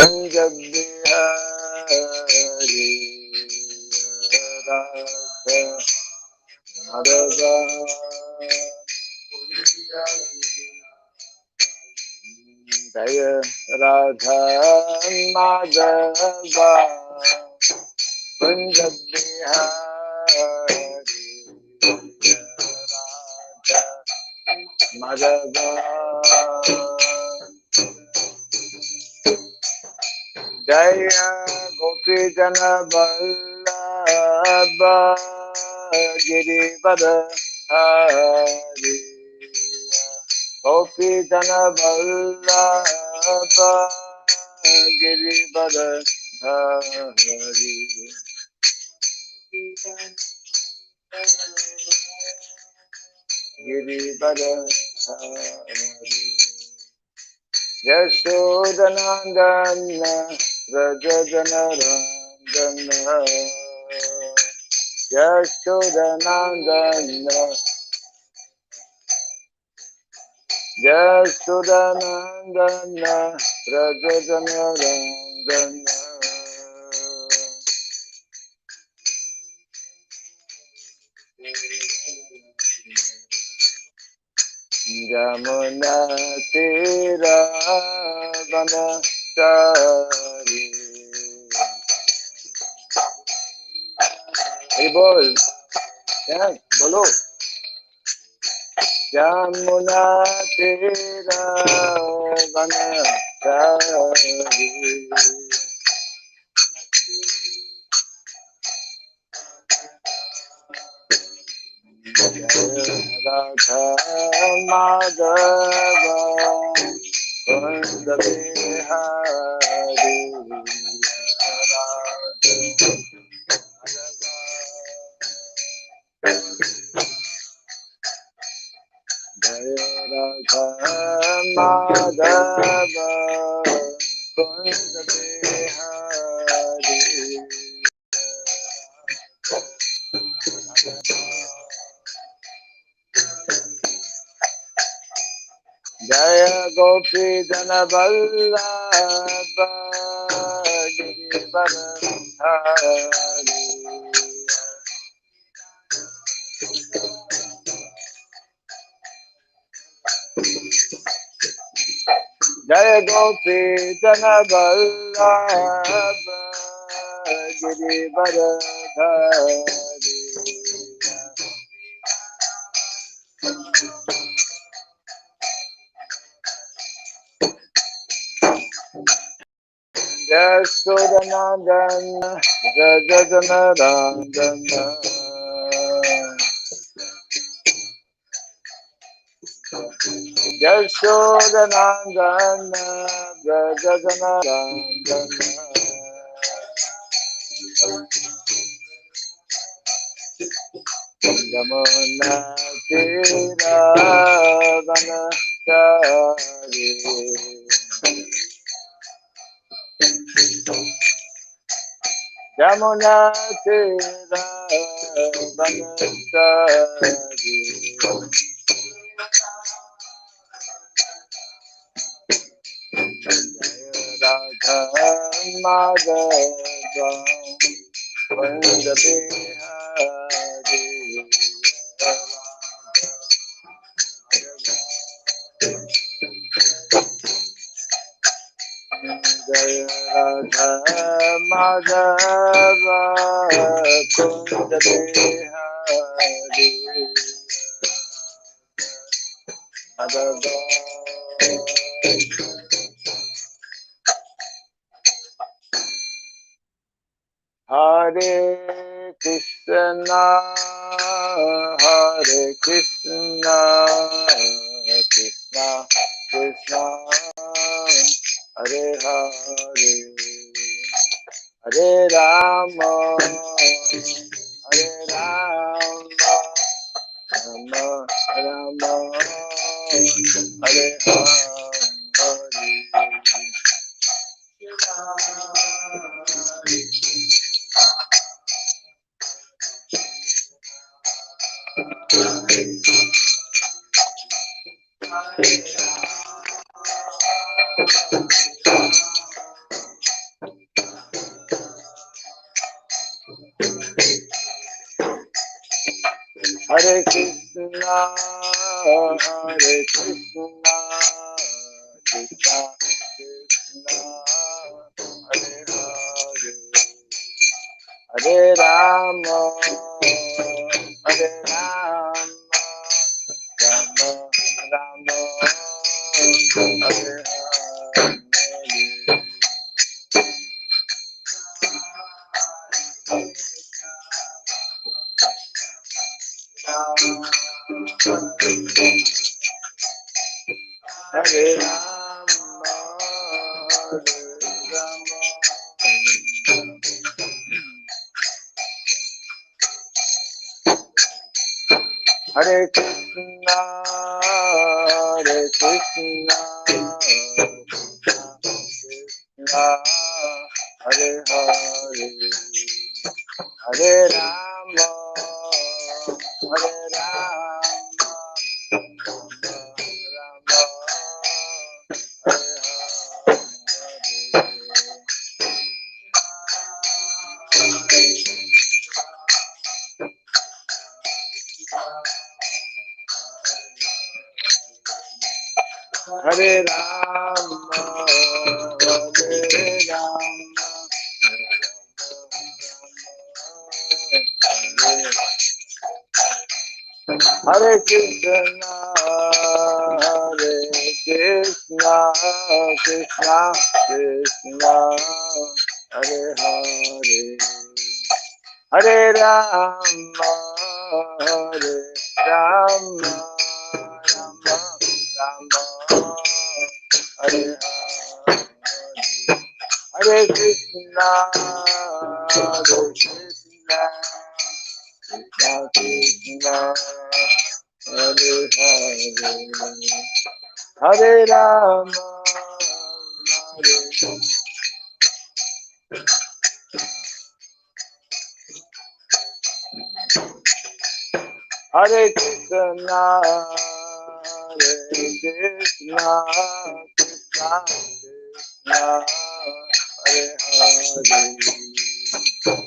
Bihari Radha Madhava Jaya Radha Madhava Kunja Bihari Radha Madhava Jaya Gopi Jana Vallabha Girivara Hari Gopi Jana Vallabha Girivara Hari Girivara Hari Yashodanandana Rajajanarandana Yashodanandana Yashodanandana Rajajanarandana Jamuna Tira Vanachari Hey bol, yeah, bolo. Jamuna Tira Vanachari Radha Madhava Kunja Bihari Radha Madhava Kunja Bihari Jaya Gopi Jana Vallabha Girivara Hari Jaya Gopi Jana Vallabha Girivara Hari Yashodanandana Rajajanarandana Yashodanandana Rajajanarandana Yamuna Tira Vanachari Yamuna Tira Vanachari Radha Madhava Kunja Bihari Jaya Radha Madhava Kunja Bihari Madhava Hare Krishna Hare Krishna Krishna Krishna Hare Hare Hare Rama Hare Rama Rama Rama Hare Hare Hare Krishna, Hare Krishna, Krishna Krishna, Hare Hare, Hare Rama, Hare Rama, Rama Rama, Hare Hare. Hare Rama, Hare Rama, Hare Krishna, Hare Krishna, Krishna, Hare Hare, Hare Rama, Hare Rama, Rama, Hare Hare Rama, Hare Rama, Hare Krishna, Hare Krishna, Krishna Krishna, Hare Hare, Hare Rama, Hare Rama, Rama Rama, Hare Hare, Hare Krishna, Hare Krishna, Krishna Krishna, Hare Hare, Hare Rama, Hare Krishna, Hare Krishna, Krishna Krishna, Hare Hare,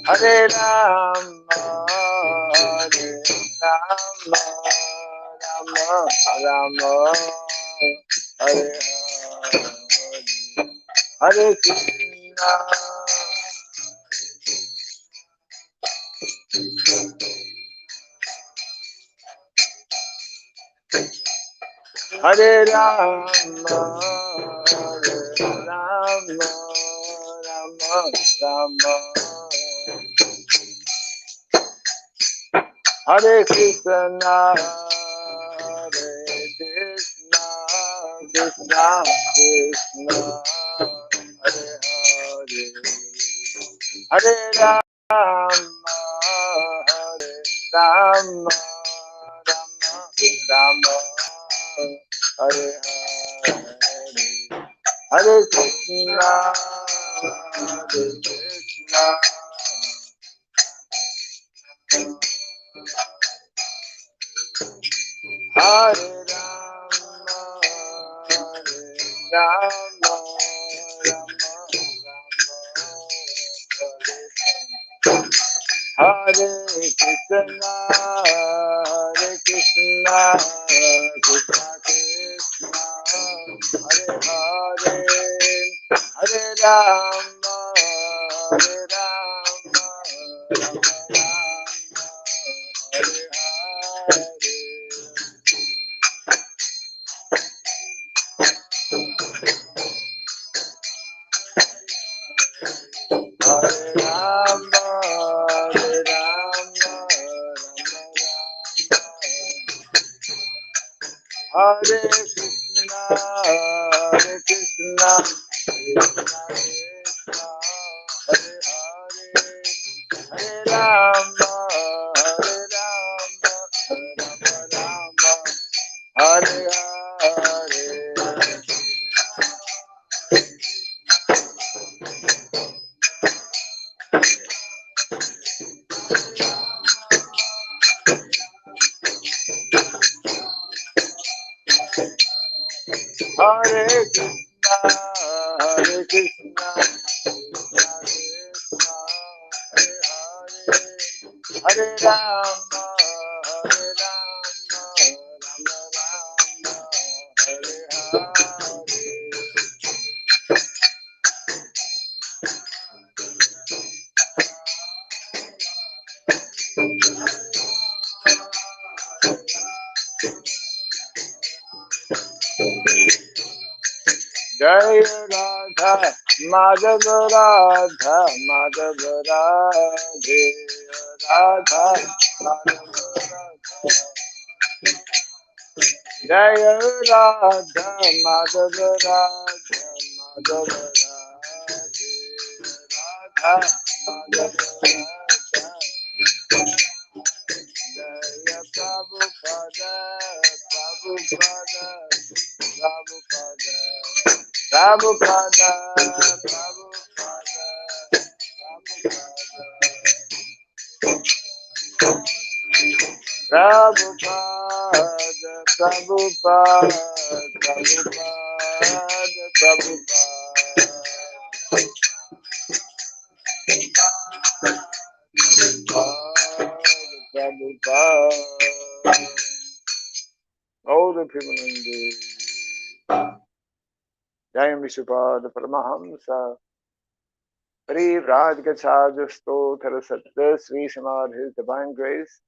Hare Rama, Hare Rama, Rama Rama, Hare Hare, Hare Krishna, Hare Rama, Hare Rama, Rama Rama, Hare Krishna, Hare Krishna, Krishna Krishna, Hare Hare, Hare Rama, Hare Rama, Rama Rama, Hare Hare, Hare Krishna, Hare Krishna, Hare Rama, Hare Rama, Rama Rama, Hare Krishna, Hare Krishna, Krishna Krishna, Hare Hare, Hare Rama, Hare Rama, Rama Rama, Hare Hare, Hare Rama, Hare Rama, Rama Rama, Hare Krishna, Hare Krishna, Krishna Krishna, Hare Hare, Hare Rama, Hare Rama, Rama Rama, Hare Hare, Hare Krishna, Hare Krishna, Krishna Krishna, Hare Hare, Hare Rama, Hare Rama, Jai Radha Madhava Radha Madhava Radhe Radha Madhava Radha Jai Radha Madhava Radha Madhava Radhe Radha Madhava Radha Jaya Prabhupada Prabhupada Prabhupada Prabhupada Prabhupada Prabhupada Prabhupada Prabhupada Prabhupada all the people in the Jayam Vishnupada Paramahamsa Pari Rajgacharya Stotra Sattva Sri Srimad His Divine Grace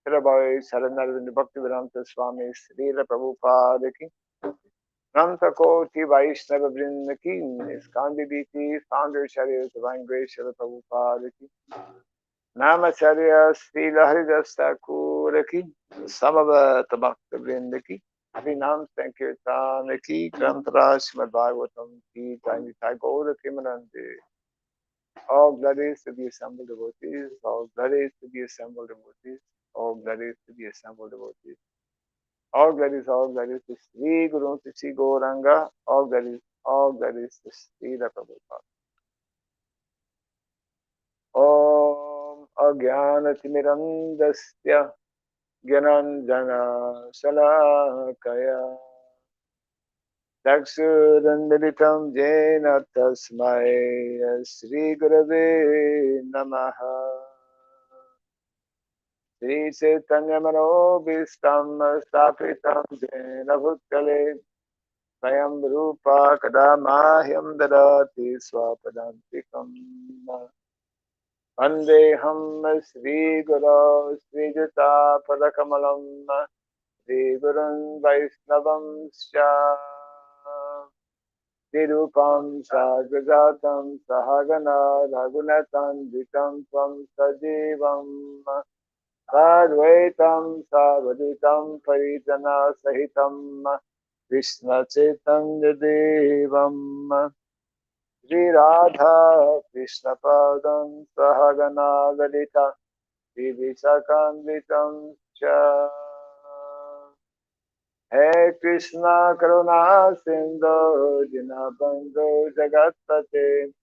Tirabai Saranarvind Bhaktivedanta Swami Srila Prabhupada Ki Nanta Koti Vaishnava Vrinda Ki Iskandi Biti Founder Charya Divine Grace Srila Prabhupada Ki Namacharya Srila Haridas Thakur Ki Samavata Bhakta Vrinda Ki Harinam Sankirtan Ki Granthara Srimad Bhagavatam Ki Jai Gaura Kimanandi all glories to the assembled devotees, all glories to the assembled devotees, all glories to the assembled devotees. All glories to Sri Guru, to Sri Gauranga, all glories to Sri Prabhupada. Om Ajnanatimirandasya Gyananjana Shalakaya Chakshurandalitam Jena Tasmai Sri Gurave Namaha Sri Chaitanya Manobhistam Stapitam Jena Bhutkale Swayam Rupa Kadamahyam Dadati Swapadantikam Vandeham Sri Guru Sri Jata Padakamalam Sri Gurun Vaishnavam Sya Nirupam Sagrajatam Sahagana Raghunatan Vitam Tvam Sajivam Sadvaitam Savaditam Parijana Sahitam Krishna Chaitanya Devam Sri Radha Krishna Padam Sahagana Lalita Sri Visakanvitam Cha Hey Krishna Karuna Sindhu Dinabandhu Jagatpate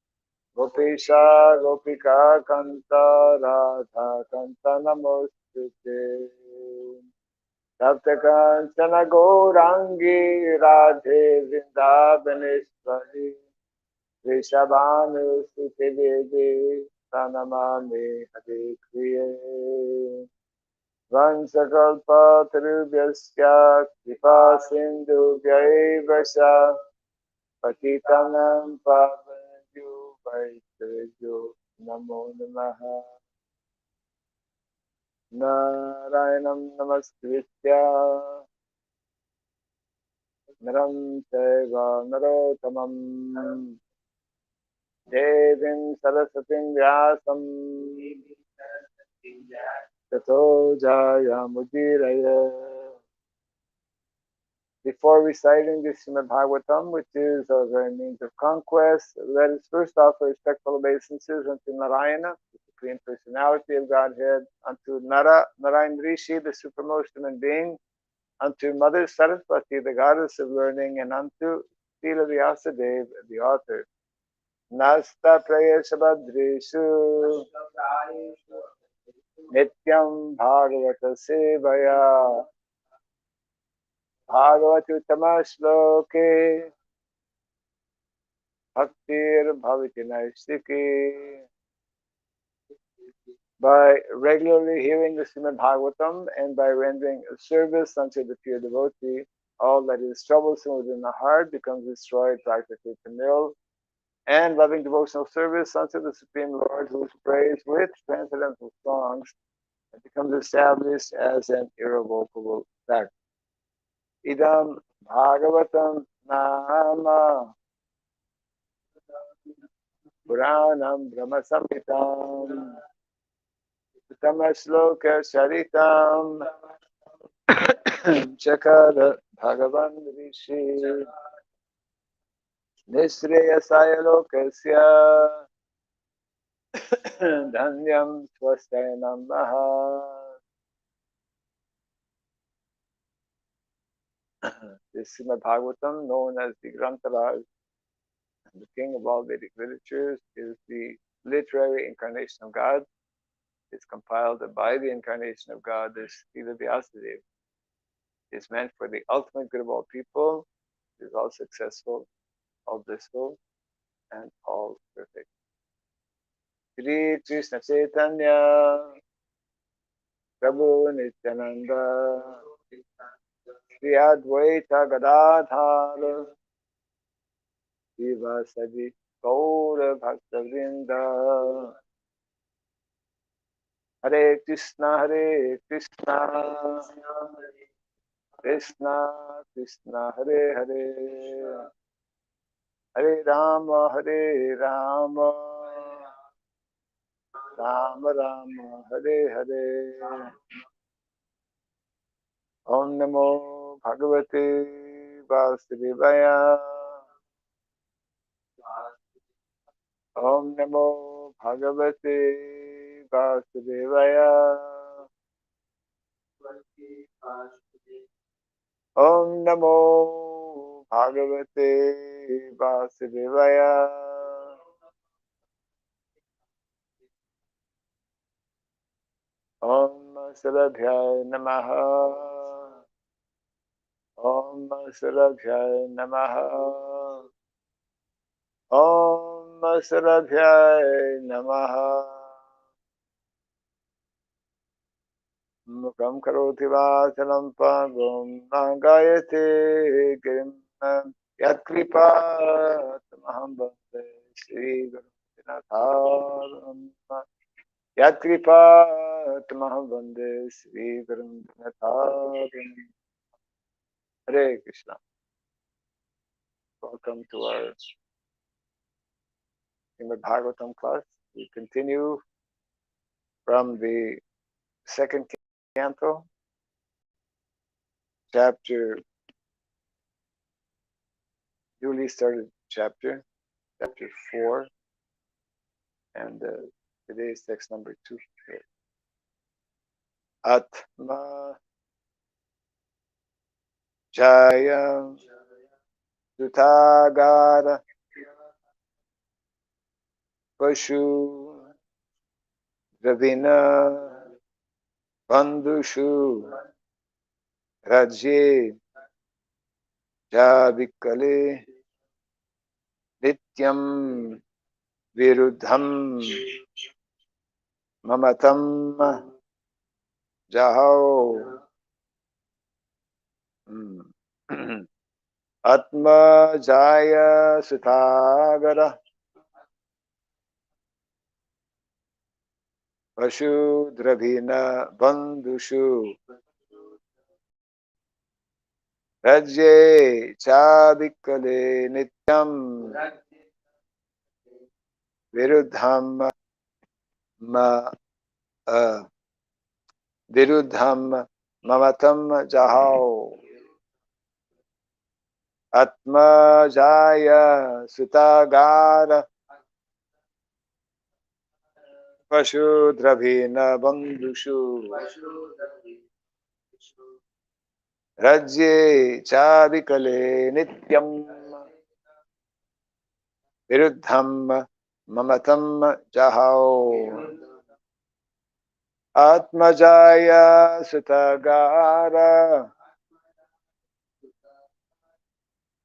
Gopisha Gopika Kanta Radha Kanta Namostute Sapta Kancana Gourangi Radhe Vrindavaneshwari Vrishabhanu Sute Devi Pranamami Hare Kriye Vansakalpa Tarubhyasya Kripa Sindhu Vyayvasya Patitanam Pavanju Vaishrejo Namo Namaha Narayanam Namaskritya Naram Seva Narotamam Devim Sarasatim Vyasam Tato Jaya Mudiraye. Before reciting the Srimad Bhagavatam, which is a very means of conquest, let us first offer respectful obeisances unto Narayana, the Supreme Personality of Godhead, unto Narayan Rishi, the supremmost human being, unto Mother Saraswati, the goddess of learning, and unto Srila Vyasadeva, the author. Nasta Prayeshabhadreshu Nityam Bhagavata Sevaya Bhagavatuttama Shloke Bhaktir Bhavati Naistiki. By regularly hearing the Srimad Bhagavatam and by rendering service unto the pure devotee, all that is troublesome within the heart becomes destroyed practically to nil, and loving devotional service unto the Supreme Lord, who is praised with transcendental songs, it becomes established as an irrevocable fact. Idam Bhagavatam Nama Puranam Brahma Samhitam Tamasloka Saritam Chakara Bhagavan Rishi Nisreyasaya Lokasya Dhanyam Swasthayam Maha. This Srimad Bhagavatam, known as the Grantaraj, the king of all Vedic literatures, is the literary incarnation of God. It's compiled by the incarnation of God, this Srila Vyasadeva. It's meant for the ultimate good of all people, is all successful, all blissful, and all perfect. Shri Krishna Chaitanya, Prabhu Nityananda, Shri Advaita Gadadhara, Shiva Sadi Gaura Bhakta Vrinda, Hare Krishna, Krishna Krishna, Hare Hare, Hare Rama, Rama Rama, Hare Hare. Om Namo Bhagavate Vasudevaya. Om Namo Bhagavate Vasudevaya. Om Namo Bhagavate Vasudevaya. Om Sarabhyaya Namaha. Om Sarabhyaya Namaha. Om Sarabhyaya Namaha. Mukam karoti vasalam pagam nagayate girim yat kripa tamaham bhakte Sri Guru Dinatharam yat kripa tamaham bhakte Sri Guru Dinatharam. Hare Krishna. Welcome to our Srimad Bhagavatam class. We continue from the second canto, chapter, newly started chapter 4, and today's text number 2. Atma Jaya Sutagara Pashu Ravina Bandhushu Rajye Javikale Nityam Viruddham Mamatam Jahao. Atma Jaya Sutagara Pashu Dravina Bandhushu Rajye Chavikale Nityam Viruddham Viruddham Mamatam Jahao. Atma Jaya Sutagara Pashu Dravina Bandhushu Rajye Chavikale Nityam Viruddham Mamatam Jahao. Atma Jaya Sutagara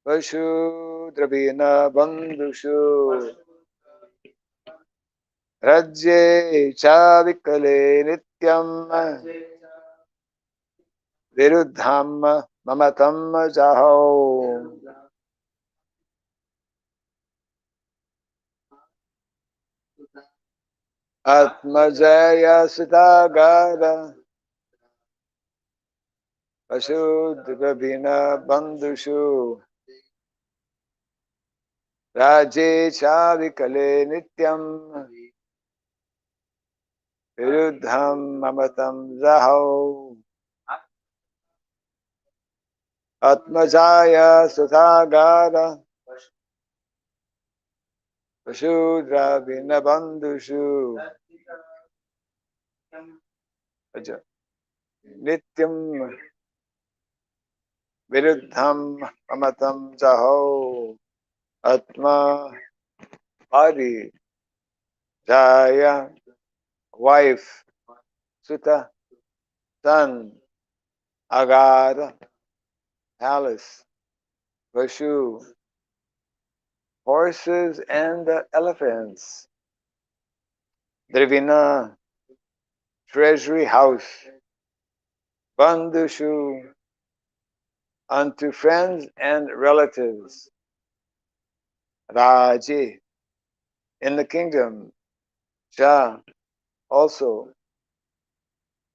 Pashu Dravina Bandhushu Rajye Chavikale Nityam Viruddham Mamatam Jahao. Atma Jaya Sutagara Pashu Dravina Bandhushu Raje cha vikale nityam viruddham mamatam zaho atmajaya sutagara Vashudra vinabandhushu Nityam viruddham mamatam zaho Atma Pari Jaya wife Sutta son Agara palace Vashu horses and elephants Drivina treasury house Bandhushu unto friends and relatives Raji in the kingdom Cha also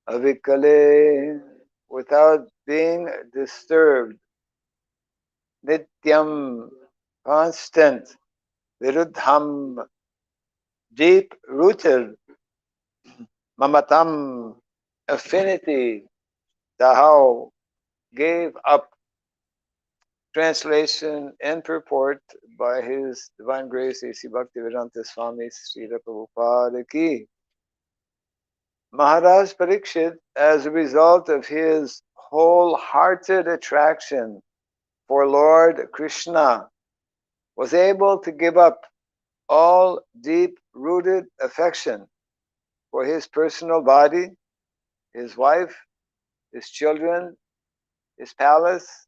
Avikale without being disturbed Nityam constant Viruddham deep rooted Mamatam affinity Dahau gave up translation and purport by His Divine Grace A.C. Bhaktivedanta Swami Srila Prabhupada Ki. Maharaj Parikshit, as a result of his wholehearted attraction for Lord Krishna, was able to give up all deep-rooted affection for his personal body, his wife, his children, his palace,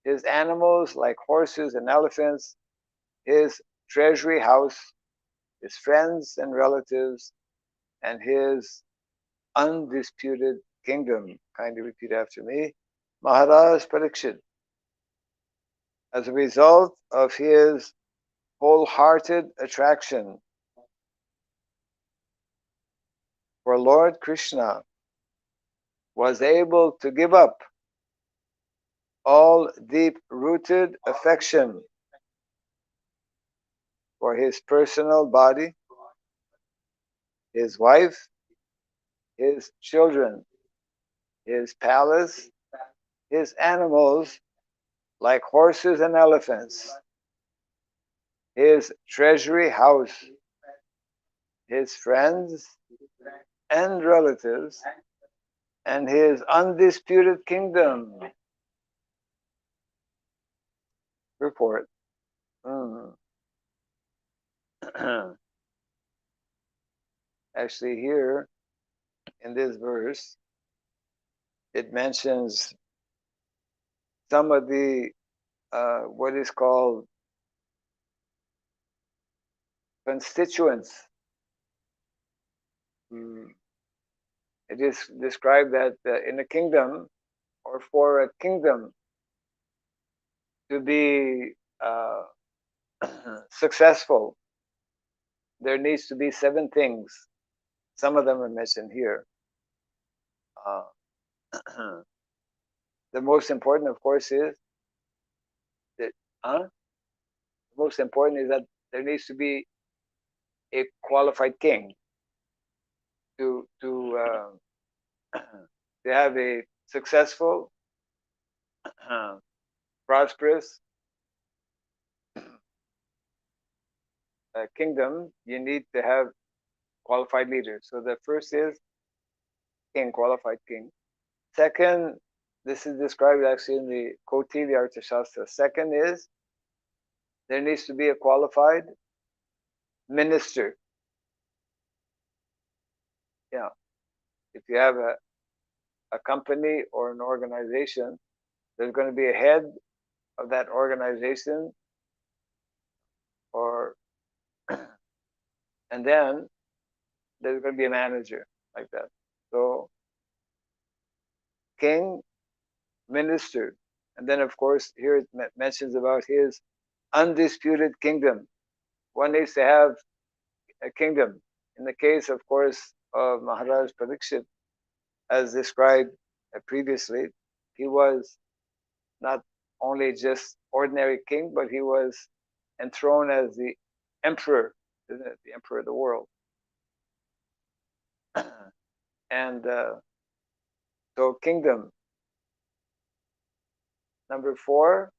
his animals like horses and elephants, his treasury house, his friends and relatives, and his undisputed kingdom. Kindly repeat after me. Maharaj Parikshit, as a result of his wholehearted attraction for Lord Krishna, was able to give up all deep-rooted affection for his personal body, his wife, his children, his palace, his animals like horses and elephants, his treasury house, his friends and relatives, and his undisputed kingdom. Report. Actually, here in this verse, it mentions some of the what is called constituents. It is described that in a kingdom, or for a kingdom to be successful, there needs to be 7 things. Some of them are mentioned here. The most important, of course, is that the most important is that there needs to be a qualified king to to have a successful, prosperous kingdom. You need to have qualified leaders. So the first is king, qualified king. Second, this is described actually in the Kautilya Arthashastra. Second is there needs to be a qualified minister. Yeah, if you have a company or an organization, there's going to be a head of that organization, or and then there's going to be a manager like that. So king, minister, and then of course here it mentions about his undisputed kingdom. One needs to have a kingdom. In the case, of course, of Maharaj Parikshit, as described previously, he was not only just ordinary king, but he was enthroned as the emperor, isn't it? The emperor of the world. And so kingdom. Number 4,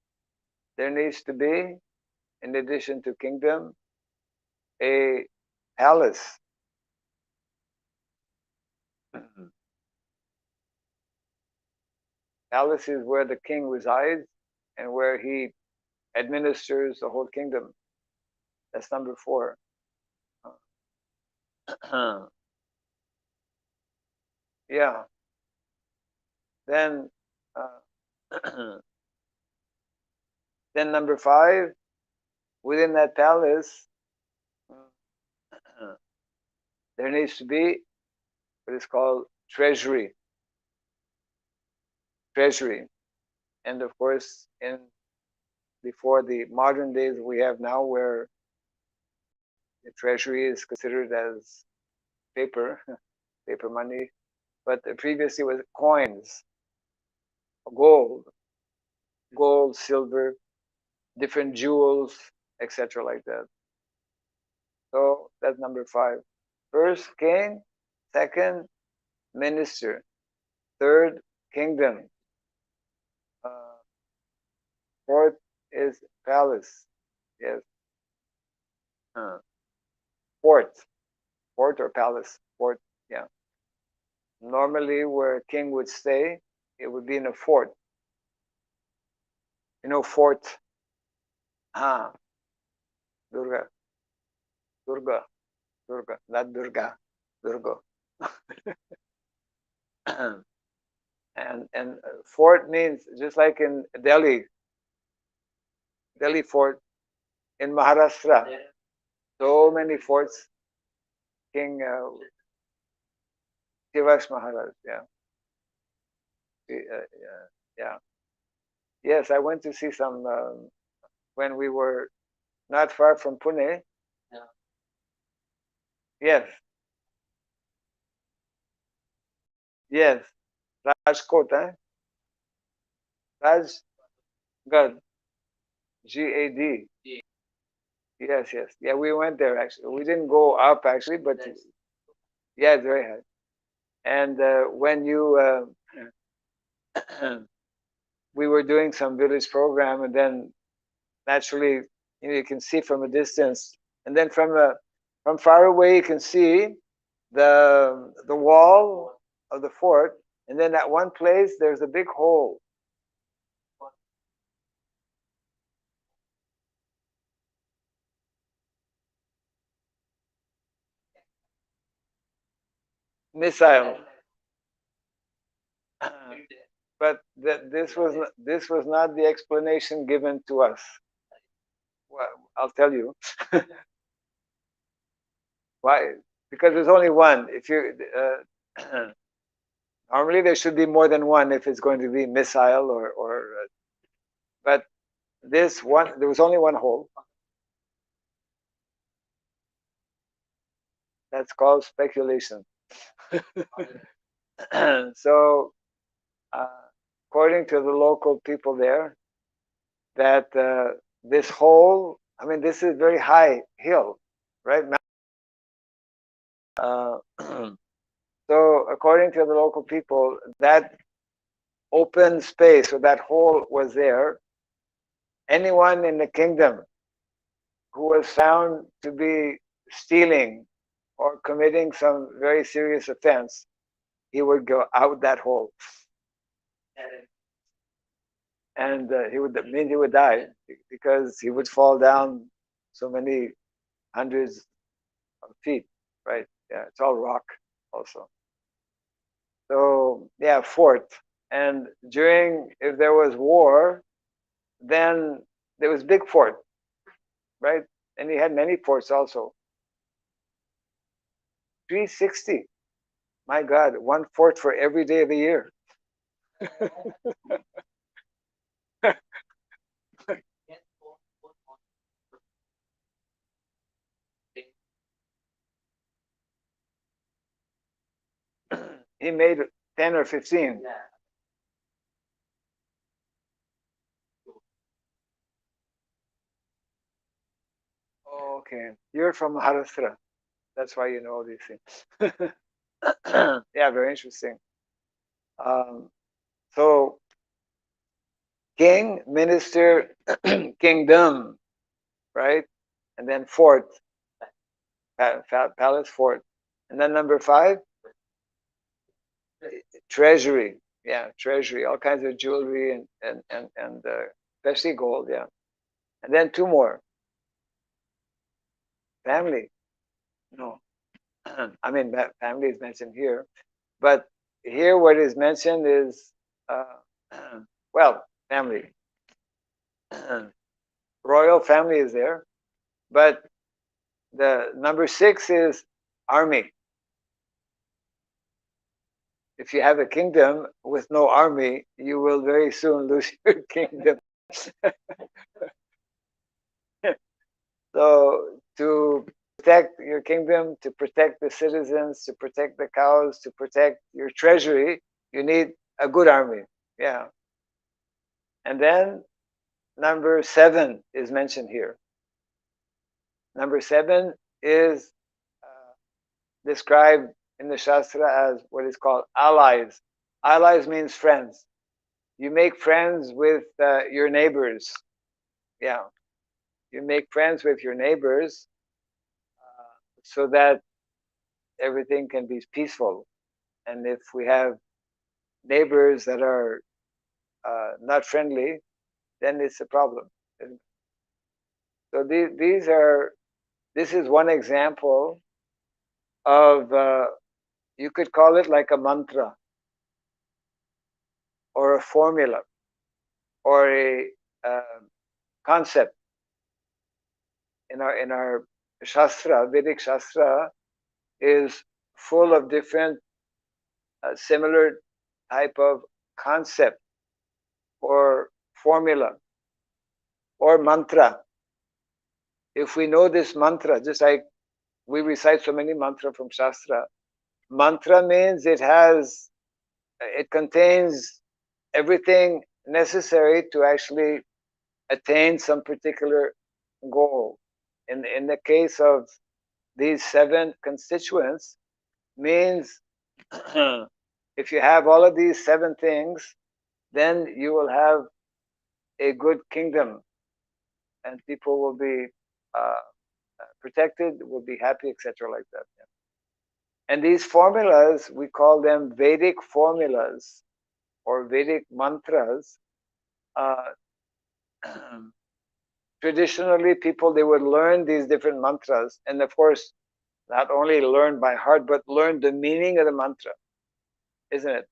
there needs to be, in addition to kingdom, a palace. Palace is where the king resides and where he administers the whole kingdom. That's number 4. Yeah. Then, then number 5, within that palace, there needs to be what is called treasury. Treasury. And of course, before the modern days we have now, where the treasury is considered as paper, paper money, but previously it was coins, gold, silver, different jewels, etc. like that. So that's number 5. First, king. Second, minister. Third, kingdom. Fourth is palace. Yes. Fort. Fort or palace. Fort. Yeah. Normally, where a king would stay, it would be in a fort. You know, fort. Durga. Durga. Durga. Not Durga. Durga. And fort means, just like in Delhi fort, in Maharashtra, so many forts. King Shivash Maharaj, yeah. Yeah. Yes, I went to see some when we were not far from Pune. Yeah. Yes. Yes. Rajkot, eh? Rajgad. Gad. Yes, yes. Yeah, we went there actually. We didn't go up actually, but yeah, it's very high. And when you, we were doing some village program, and then naturally, you can see from a distance, and then from far away, you can see the wall of the fort, and then at one place there's a big hole. Missile. But this was not the explanation given to us. Well, I'll tell you. Why? Because there's only one. If you normally there should be more than one if it's going to be missile or but this one, there was only one hole. That's called speculation. So, according to the local people there, that this hole, I mean, this is very high hill, right? So, according to the local people, that open space or that hole was there. Anyone in the kingdom who was found to be stealing or committing some very serious offense, he would go out that hole, and he would die because he would fall down so many hundreds of feet. Right? Yeah, it's all rock also. So yeah, fort. And if there was war, then there was big fort, right? And he had many forts also. 360. My God, one fort for every day of the year. He made 10 or 15. Okay, you're from Maharashtra. That's why you know all these things. Yeah, very interesting. Um, so, king, minister, kingdom, right? And then fort, palace, fort. And then number 5, treasury. Yeah, treasury, all kinds of jewelry and especially gold. Yeah. And then 2 more, family. No, I mean, family is mentioned here, but here what is mentioned is, well, family. Royal family is there, but the number 6 is army. If you have a kingdom with no army, you will very soon lose your kingdom. So to protect your kingdom, to protect the citizens, to protect the cows, to protect your treasury, you need a good army. Yeah. And then number 7 is mentioned here. Number 7 is described in the Shastra as what is called allies. Allies means friends. You make friends with your neighbors. Yeah. You make friends with your neighbors so that everything can be peaceful. And if we have neighbors that are not friendly, then it's a problem. So this is one example of, you could call it like a mantra or a formula or a concept in our Shastra. Vedic Shastra is full of different similar type of concept or formula or mantra. If we know this mantra, just like we recite so many mantra from Shastra, mantra means it contains everything necessary to actually attain some particular goal. In the case of these 7 constituents, means if you have all of these 7 things, then you will have a good kingdom, and people will be protected, will be happy, etc., like that. Yeah. And these formulas, we call them Vedic formulas or Vedic mantras. Uh, Traditionally, people, they would learn these different mantras, and of course, not only learn by heart, but learn the meaning of the mantra, isn't it?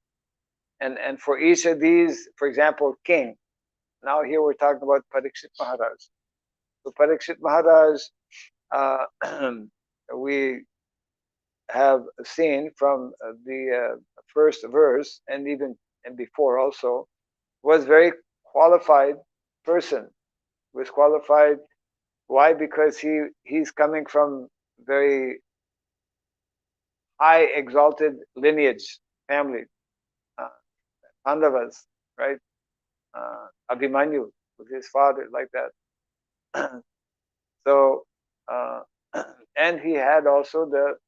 And for each of these, for example, king. Now here we're talking about Parikshit Maharaj. So Parikshit Maharaj, we have seen from the first verse and even and before also, was very qualified person. Was qualified. Why? Because he's coming from very high exalted lineage, family, uh, Pandavas, right? Abhimanyu was his father, like that. So, and he had also the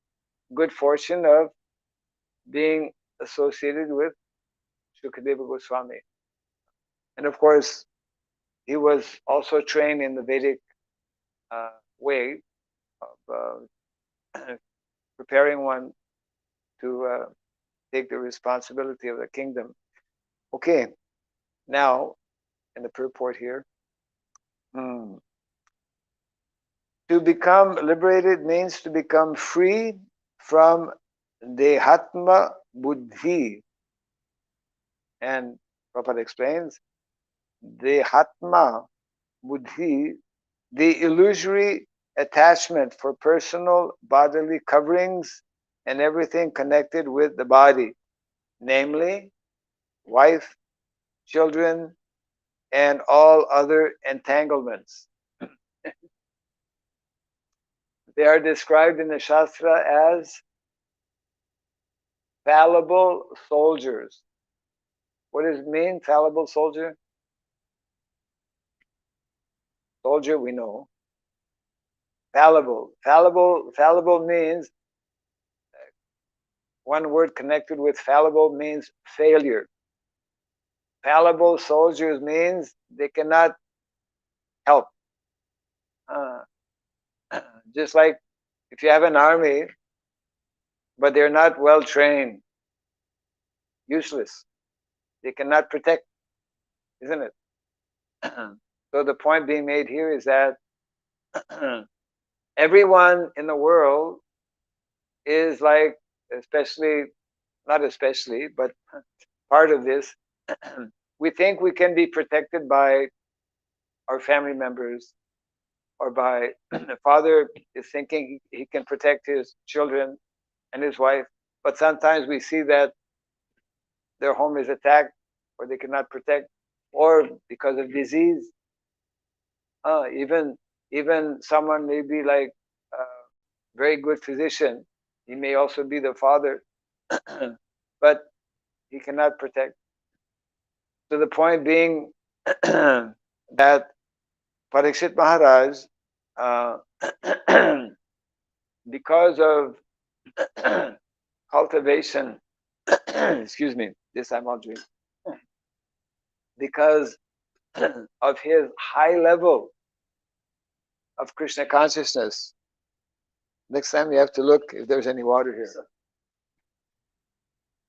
good fortune of being associated with Shukadeva Goswami. And of course, he was also trained in the Vedic way of preparing one to take the responsibility of the kingdom. Okay, now in the purport here, to become liberated means to become free from dehatma buddhi. And Prabhupada explains, dehatma buddhi, the illusory attachment for personal bodily coverings and everything connected with the body, namely wife, children, and all other entanglements. They are described in the Shastra as fallible soldiers. What does it mean, fallible soldier? Soldier, we know. Fallible. Fallible means, one word connected with fallible means failure. Fallible soldiers means they cannot help. Uh, just like if you have an army, but they're not well trained, useless. They cannot protect, isn't it? So the point being made here is that everyone in the world is like, especially, not especially, but part of this, we think we can be protected by our family members, or by the father is thinking he can protect his children and his wife, but sometimes we see that their home is attacked, or they cannot protect, or because of disease. Even someone may be like a very good physician, he may also be the father, but he cannot protect. So the point being that Parikshit Maharaj, uh, because of cultivation, excuse me, this I'm all drink, because of his high level of Krishna consciousness. Next time you have to look if there's any water here.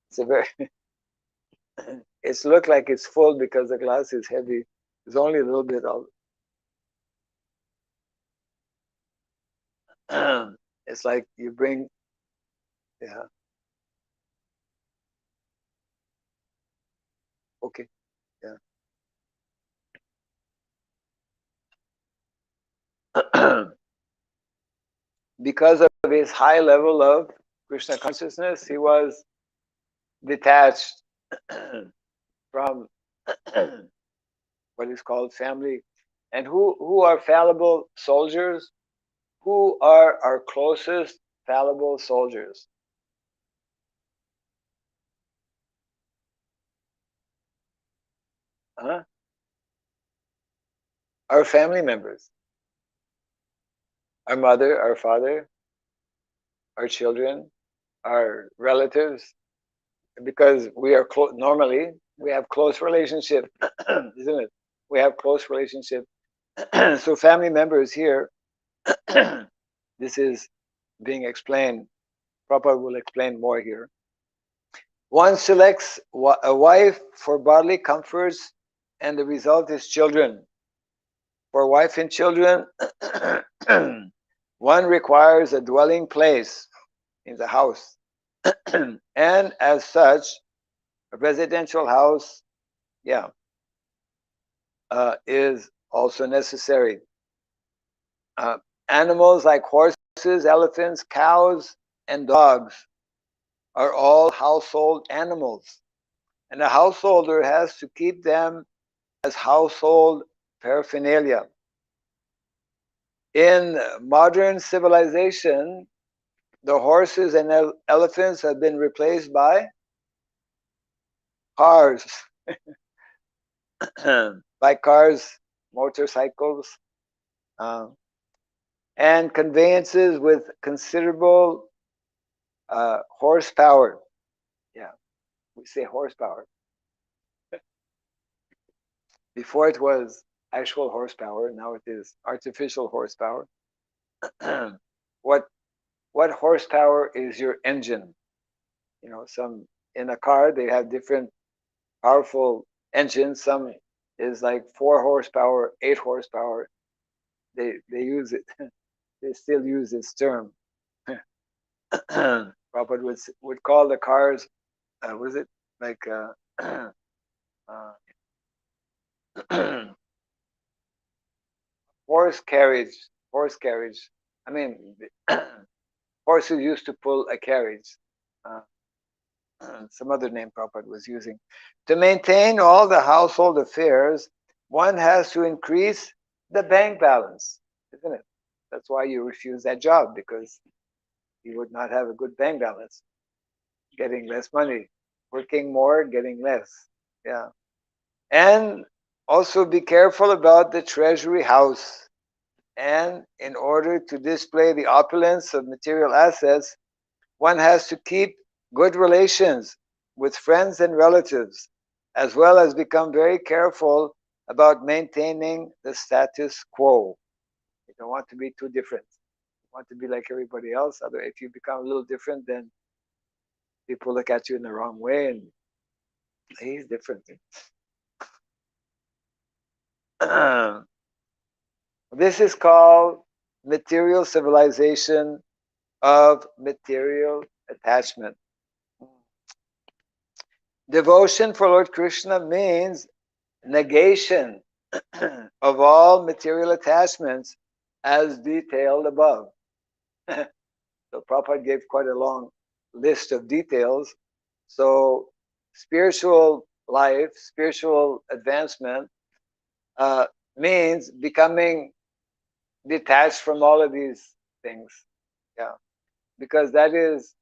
It's a very, it's looked like it's full because the glass is heavy. There's only a little bit of. It's like you bring, yeah. Okay, yeah. Because of his high level of Krishna consciousness, he was detached from what is called family. And who are fallible soldiers? Who are our closest fallible soldiers? Huh? Our family members, our mother, our father, our children, our relatives, because we are normally we have close relationship, isn't it? We have close relationship. So family members here, this is being explained. Prabhupada will explain more here. One selects a wife for bodily comforts, and the result is children. For wife and children, one requires a dwelling place in the house, and as such, a residential house, yeah, is also necessary. Uh, Animals like horses, elephants, cows, and dogs are all household animals, and a householder has to keep them as household paraphernalia. In modern civilization, the horses and elephants have been replaced by cars, by cars, motorcycles, uh, and conveyances with considerable horsepower. Yeah, we say horsepower. Before it was actual horsepower, now it is artificial horsepower. what what horsepower is your engine? You know, some in a car they have different powerful engines. Some is like 4 horsepower, 8 horsepower. They use it. They still use this term. Prabhupada would call the cars, was it like horse carriage? Horse carriage. I mean, horses used to pull a carriage. Uh, some other name Prabhupada was using. To maintain all the household affairs, one has to increase the bank balance, isn't it? That's why you refuse that job, because you would not have a good bank balance. Getting less money, working more, getting less. Yeah. And also be careful about the treasury house. And in order to display the opulence of material assets, one has to keep good relations with friends and relatives, as well as become very careful about maintaining the status quo. You don't want to be too different. You want to be like everybody else. Otherwise, if you become a little different, then people look at you in the wrong way, and he's different. This is called material civilization of material attachment. Devotion for Lord Krishna means negation of all material attachments as detailed above. So Prabhupada gave quite a long list of details. So spiritual life, spiritual advancement means becoming detached from all of these things. Yeah. Because that is,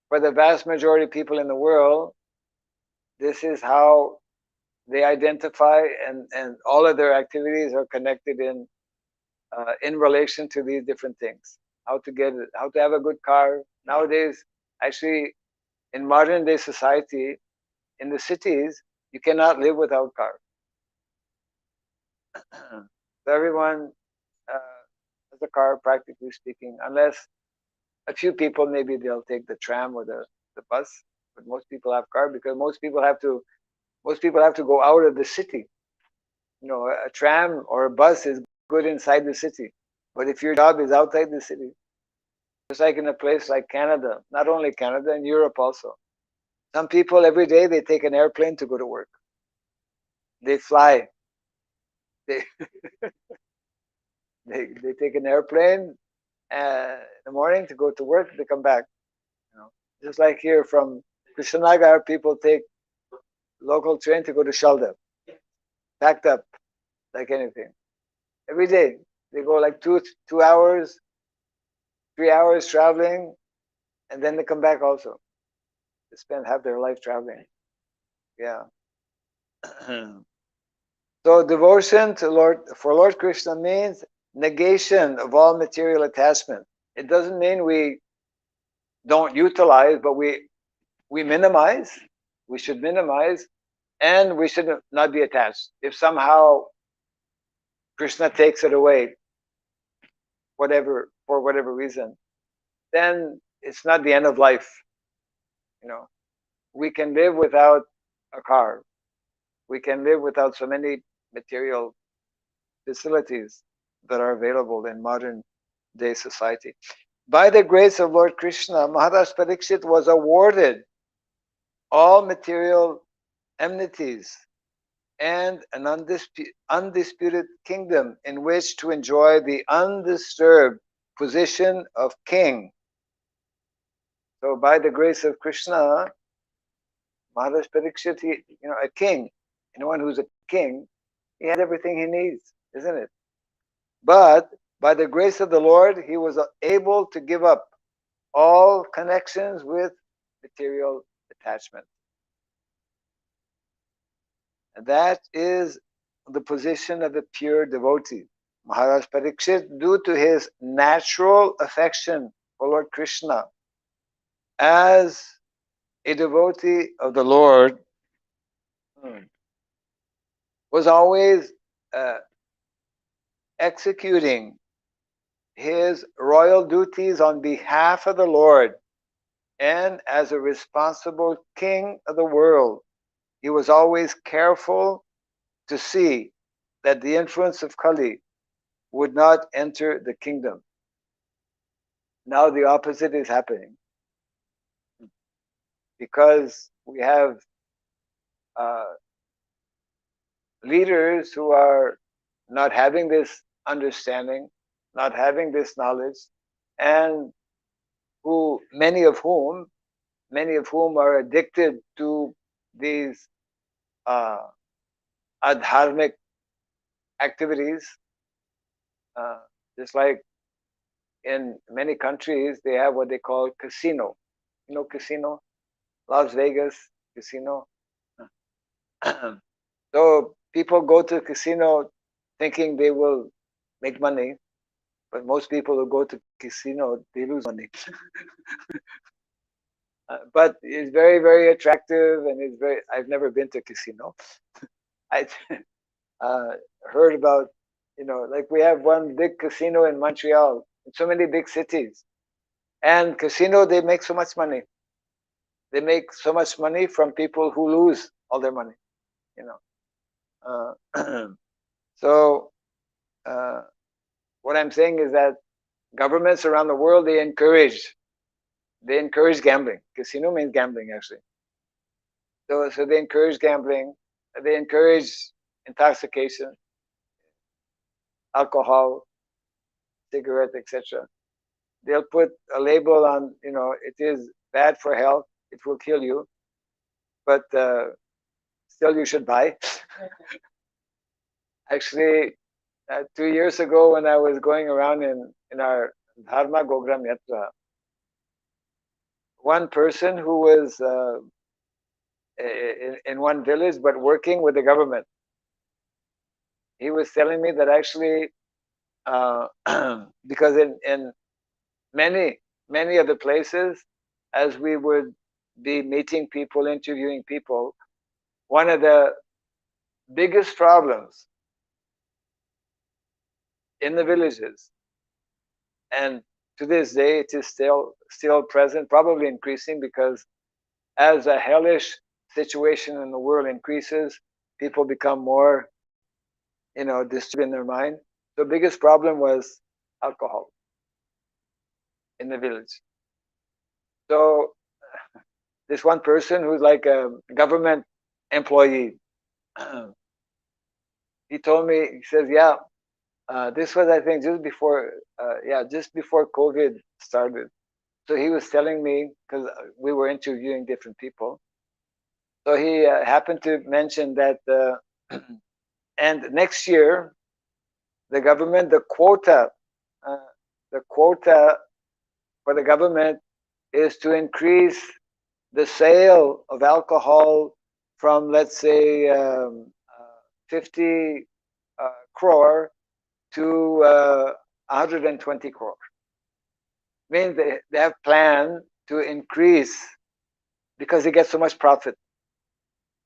for the vast majority of people in the world, this is how they identify, and all of their activities are connected in relation to these different things. How to have a good car. Nowadays, actually, in modern day society, in the cities, you cannot live without car. So everyone has a car, practically speaking, unless a few people, maybe they'll take the tram or the bus, but most people have car because most people have to go out of the city. You know, a tram or a bus is good inside the city, but if your job is outside the city, just like in a place like Canada, not only Canada, in Europe also, some people every day they take an airplane to go to work. They fly. They they take an airplane in the morning to go to work. They come back. You know, just like here from Krishnanagar, people take local train to go to Shalda, packed up like anything. Every day they go like 2 hours, 3 hours traveling, and then they come back also. They spend half their life traveling. Yeah. So devotion to Lord Krishna means negation of all material attachment. It doesn't mean we don't utilize, but we minimize. We should minimize, and we should not be attached. If somehow Krishna takes it away, for whatever reason, then it's not the end of life. You know, we can live without a car. We can live without so many material facilities that are available in modern day society. By the grace of Lord Krishna, Maharaj Parikshit was awarded all material amenities and an undisputed kingdom in which to enjoy the undisturbed position of king. So by the grace of Krishna, Maharaj Parikshit, a king, anyone who's a king, he has everything he needs, isn't it? But by the grace of the Lord, he was able to give up all connections with material attachment. And that is the position of a pure devotee. Maharaj Parikshit, due to his natural affection for Lord Krishna, as a devotee of the Lord, was always executing his royal duties on behalf of the Lord, and as a responsible king of the world, he was always careful to see that the influence of Kali would not enter the kingdom. Now the opposite is happening, because we have leaders who are not having this understanding, not having this knowledge, and many of whom are addicted to these adharmic activities. Just like in many countries, they have what they call casino. You know, casino, Las Vegas casino. So people go to the casino thinking they will make money, But most people who go to casino, they lose money. But it's very, very attractive, and it's very. I've never been to a casino. I uh, heard about, like we have one big casino in Montreal, in so many big cities, and casino they make so much money. They make so much money from people who lose all their money. You know, so what I'm saying is that governments around the world they encourage gambling. Casino means gambling actually. So they encourage gambling. They encourage intoxication, alcohol, cigarette, etc. They'll put a label on, it is bad for health, it will kill you, but still you should buy. Actually, 2 years ago when I was going around in our Dharma Gogram Yatra, one person who was in one village but working with the government, he was telling me that actually, because in many of the places, as we would be meeting people, interviewing people, one of the biggest problems in the villages, and to this day it is still present, probably increasing, because as a hellish situation in the world increases, people become more, disturbed in their mind. The biggest problem was alcohol in the village. So this one person who's like a government employee, he told me, he says, yeah, this was, I think, just before COVID started. So he was telling me, because we were interviewing different people. So he happened to mention that, and next year, the government, the quota for the government is to increase the sale of alcohol from, let's say, 50 crore to 120 crore. Means they have planned to increase because they get so much profit.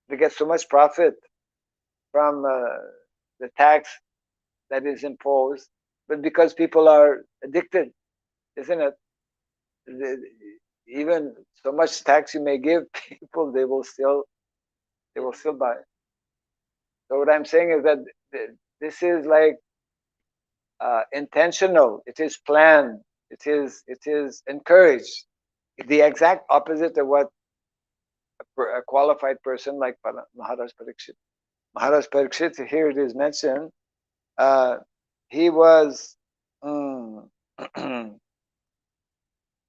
They get so much profit from the tax that is imposed, but because people are addicted, isn't it? Even so much tax you may give people, they will still buy. So what I'm saying is that this is like intentional. It is planned. It is encouraged. The exact opposite of what a qualified person like Maharaj Parikshit. Maharaj Parikshit, here it is mentioned, he was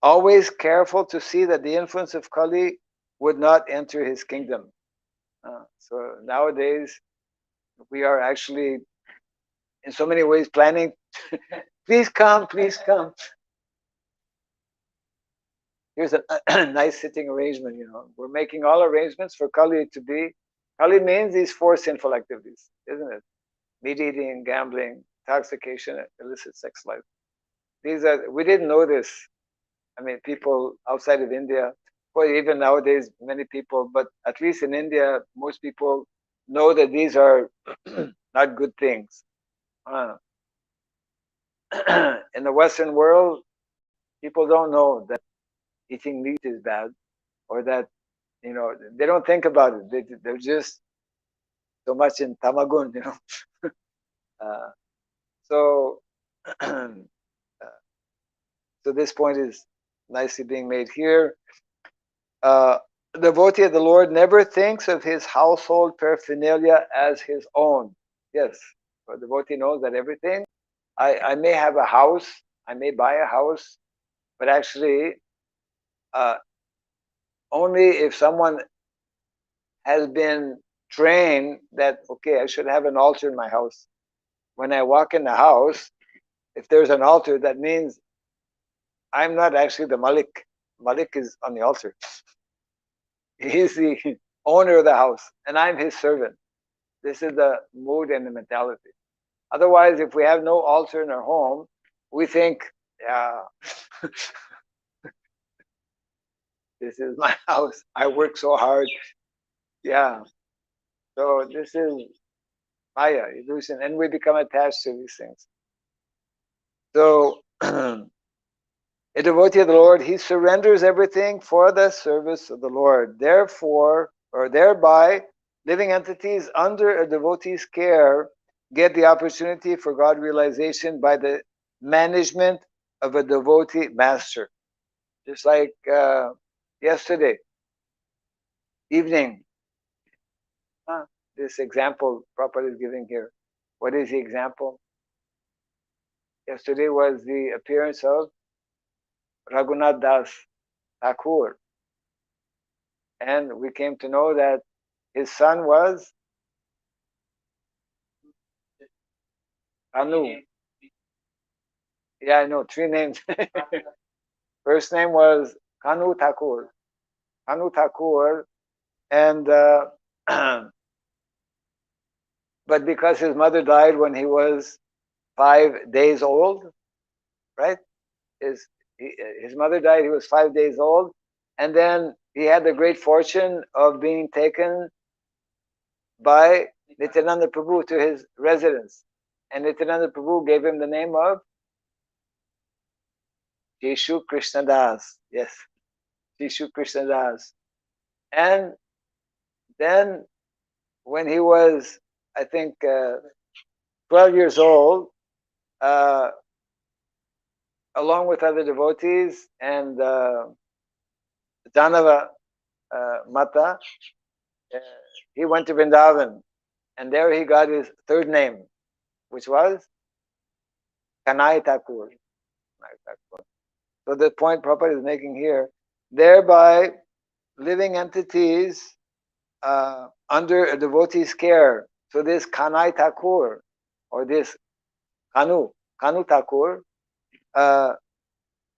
always careful to see that the influence of Kali would not enter his kingdom. So nowadays, we are actually, in so many ways, planning, please come, please come. Here's a nice sitting arrangement, We're making all arrangements for Kali to be. Kali means these four sinful activities, isn't it? Meat eating, gambling, intoxication, illicit sex life. We didn't know this. I mean, people outside of India, well, even nowadays, many people, but at least in India, most people know that these are not good things. In the Western world, people don't know that eating meat is bad, or that, they don't think about it. They're just so much in tamagun, So, so this point is nicely being made here. The devotee of the Lord never thinks of his household paraphernalia as his own. Yes, the devotee knows that everything. I may have a house, I may buy a house, but actually, only if someone has been trained that, okay, I should have an altar in my house. When I walk in the house, if there's an altar, that means I'm not actually the Malik. Malik is on the altar. He's the owner of the house, and I'm his servant. This is the mood and the mentality. Otherwise, if we have no altar in our home, we think, yeah, this is my house. I work so hard. Yeah. So this is Maya, illusion, and we become attached to these things. So a devotee of the Lord, he surrenders everything for the service of the Lord. Therefore, or thereby, living entities under a devotee's care get the opportunity for God realization by the management of a devotee master. Just like yesterday evening, this example Prabhupada is giving here. What is the example? Yesterday was the appearance of Raghunath Das Thakur, and we came to know that his son was Anu. Yeah, I know, 3 names. First name was Kanu Thakur. Kanu Thakur, and but because his mother died when he was 5 days old, right? His his mother died. He was 5 days old, and then he had the great fortune of being taken by Nityananda Prabhu to his residence, and Nityananda Prabhu gave him the name of Jishu Krishnadas. Yes, Jishu Krishnadas. And then when he was, I think, 12 years old, uh, along with other devotees and Janava Mata, uh, he went to Vrindavan, and there he got his 3rd name, which was Kanai Thakur. So the point Prabhupada is making here, thereby living entities under a devotee's care. So this Kanai Thakur, or this Kanu Thakur,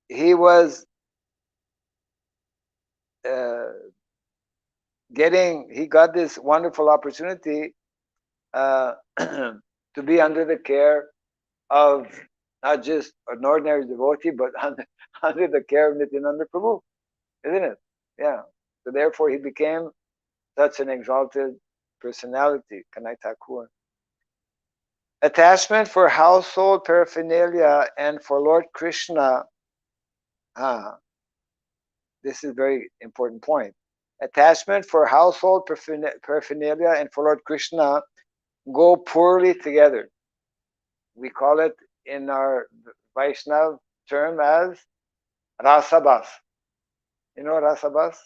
he was he got this wonderful opportunity to be under the care of not just an ordinary devotee, but under the care of Nityananda Prabhu, isn't it? Yeah. So therefore, he became such an exalted personality, Kanai Thakur. Attachment for household paraphernalia and for Lord Krishna. This is a very important point. Attachment for household paraphernalia and for Lord Krishna go poorly together. We call it in our Vaishnav term as rasabas. You know rasabas?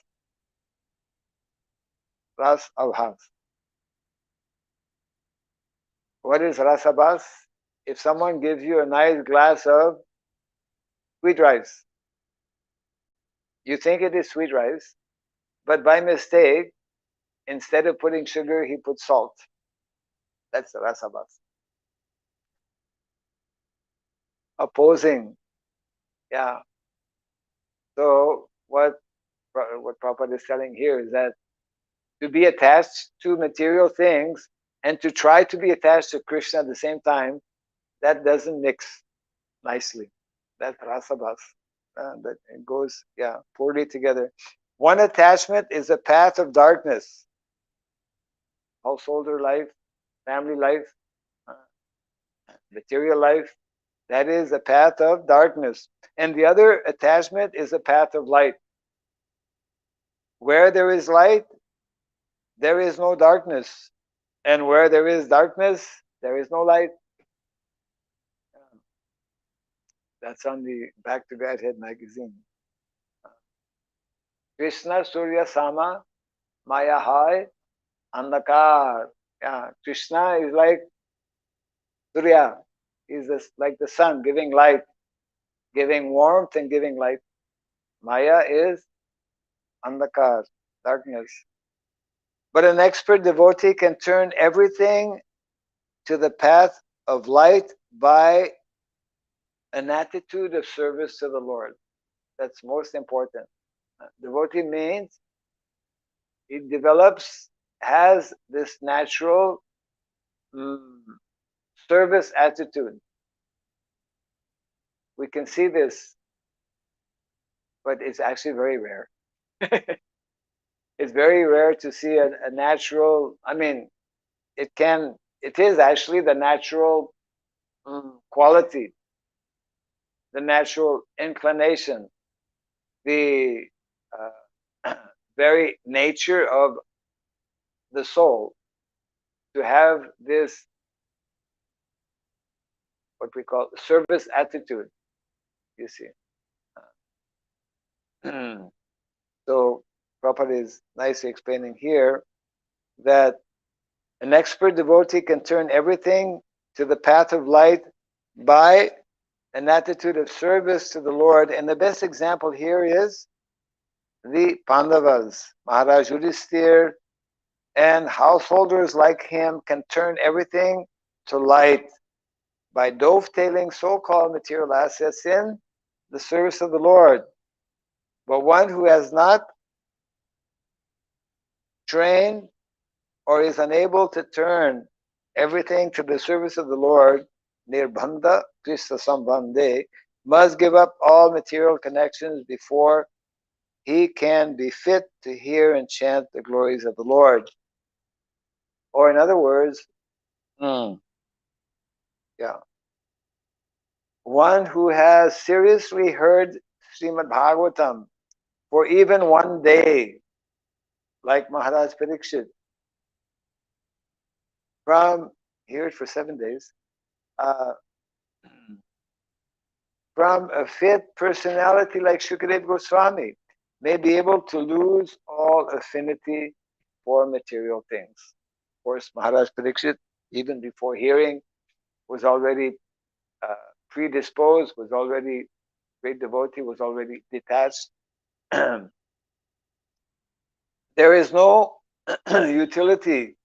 Ras abhas. What is rasabas? If someone gives you a nice glass of sweet rice, you think it is sweet rice, but by mistake, instead of putting sugar, he put salt. That's the rasabas. Opposing. Yeah. So what Prabhupada is telling here is that to be attached to material things and to try to be attached to Krishna at the same time, that doesn't mix nicely. That's rasabas. That it goes, poorly together. One attachment is a path of darkness. Householder life, family life, material life, that is a path of darkness. And the other attachment is a path of light. Where there is light, there is no darkness. And where there is darkness, there is no light. That's on the Back to Godhead magazine. Krishna Surya Sama Maya Hai Andakar. Yeah, Krishna is like Surya. He's like the sun, giving light, giving warmth and giving light. Maya is Andakar, darkness. But an expert devotee can turn everything to the path of light by an attitude of service to the Lord. That's most important. Devotee means he has this natural service attitude. we can see this, but it's actually very rare. It's very rare to see a natural, I mean, it is actually the natural quality, the natural inclination, the very nature of the soul to have this, what we call service attitude, you see. So Prabhupada is nicely explaining here that an expert devotee can turn everything to the path of light by an attitude of service to the Lord. And the best example here is the Pandavas. Maharaj Yudhisthira and householders like him can turn everything to light by dovetailing so-called material assets in the service of the Lord. But one who has not trained or is unable to turn everything to the service of the Lord, nirbandha krishna sambandhe, must give up all material connections before he can be fit to hear and chant the glories of the Lord. Or in other words, one who has seriously heard Srimad Bhagavatam for even one day, like Maharaj Parikshit, from, hear it for 7 days, from a fit personality like Shukadeva Goswami, may be able to lose all affinity for material things. Of course, Maharaj Parikshit, even before hearing, was already predisposed, was already great devotee, was already detached. There is no utility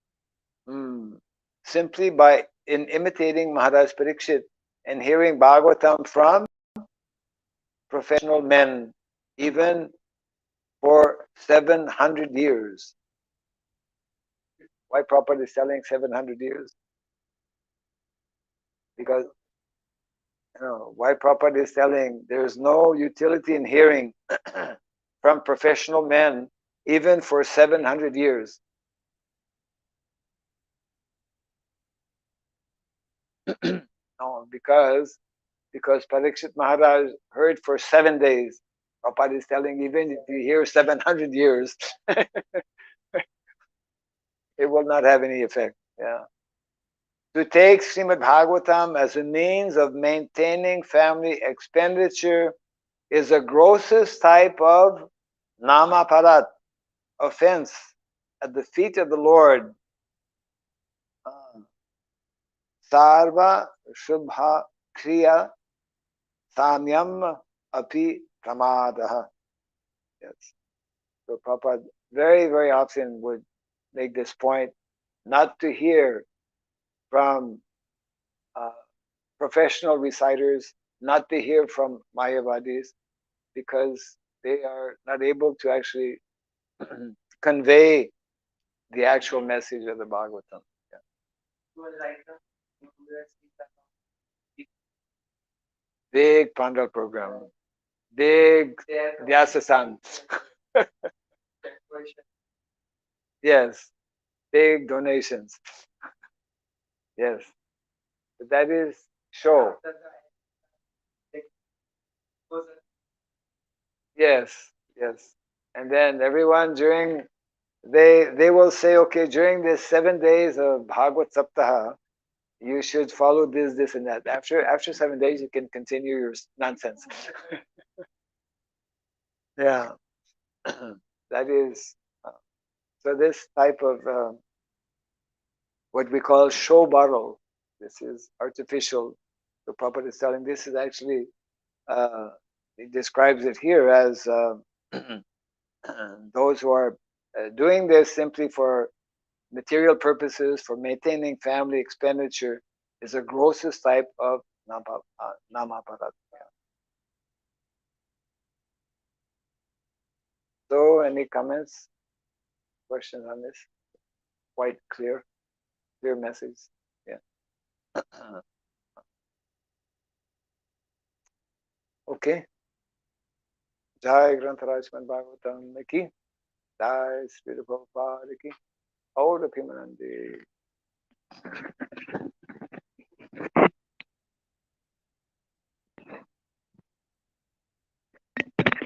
simply by imitating Maharaj Parikshit and hearing Bhagavatam from professional men, even for 700 years. Why Prabhupada is telling 700 years? Because, why Prabhupada is telling there is no utility in hearing from professional men, even for 700 years. No, because Parikshit Maharaj heard for 7 days. Prabhupada is telling even if you hear 700 years, it will not have any effect. Yeah. To take Srimad Bhagavatam as a means of maintaining family expenditure is the grossest type of namaparat, offense at the feet of the Lord. Sarva Shubha Kriya Samyam Api Pramadaha. Yes. So Prabhupada very, very often would make this point, not to hear from professional reciters, not to hear from Mayavadis, because they are not able to actually convey the actual message of the Bhagavatam. Yeah. Big Pandal program, big Vyasasan. Yes, big donations. Yes, but that is show. Yes, yes. And then everyone during, they will say, okay, during this 7 days of Bhagavad Saptaha, you should follow this, and that. After 7 days, you can continue your nonsense. Yeah, that is. So this type of what we call show barrel, this is artificial. The Prabhupada is telling this is actually, he describes it here as those who are doing this simply for material purposes, for maintaining family expenditure, is the grossest type of namaparat. So, any comments, questions on this? Quite clear message. Yeah. Okay. Jai Grantaraj Srimad Bhagavatam ki. Jai Sridham Prabhupada ki. All the Pimanandi.